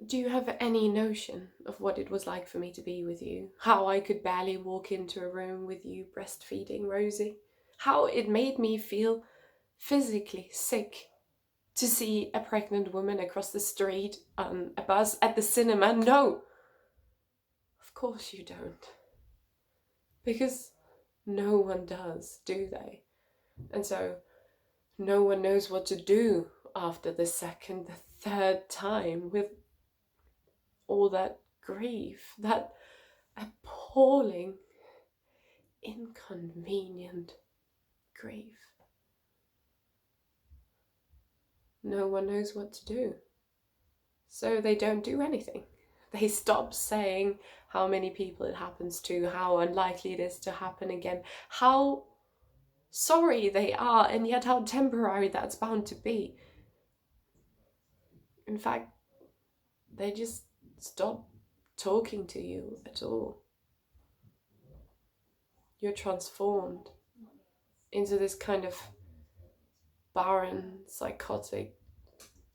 Do you have any notion of what it was like for me to be with you? How I could barely walk into a room with you breastfeeding Rosie? How it made me feel physically sick to see a pregnant woman across the street on a bus at the cinema? No! Of course you don't. Because no one does, do they? And so no one knows what to do after the second, the third time with all that grief, that appalling, inconvenient grief. No one knows what to do. So they don't do anything. They stop saying how many people it happens to, how unlikely it is to happen again, how sorry they are, and yet how temporary that's bound to be. In fact, they just stop talking to you at all. You're transformed into this kind of barren, psychotic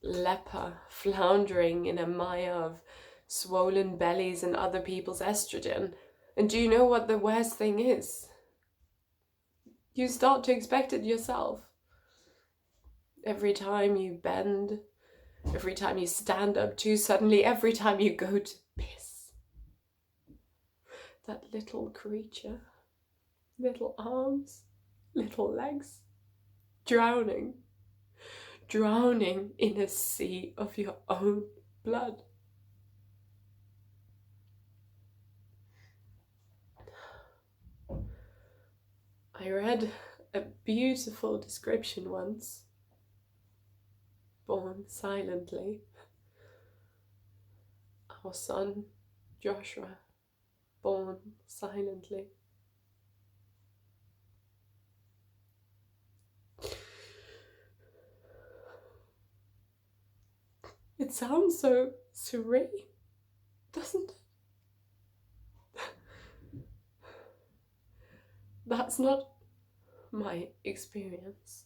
leper floundering in a mire of swollen bellies and other people's estrogen. And do you know what the worst thing is? You start to expect it yourself. Every time you bend, every time you stand up too suddenly, every time you go to piss. That little creature, little arms, little legs, drowning in a sea of your own blood. I read a beautiful description once. Born silently. Our son, Joshua, born silently. It sounds so serene, doesn't it? That's not my experience.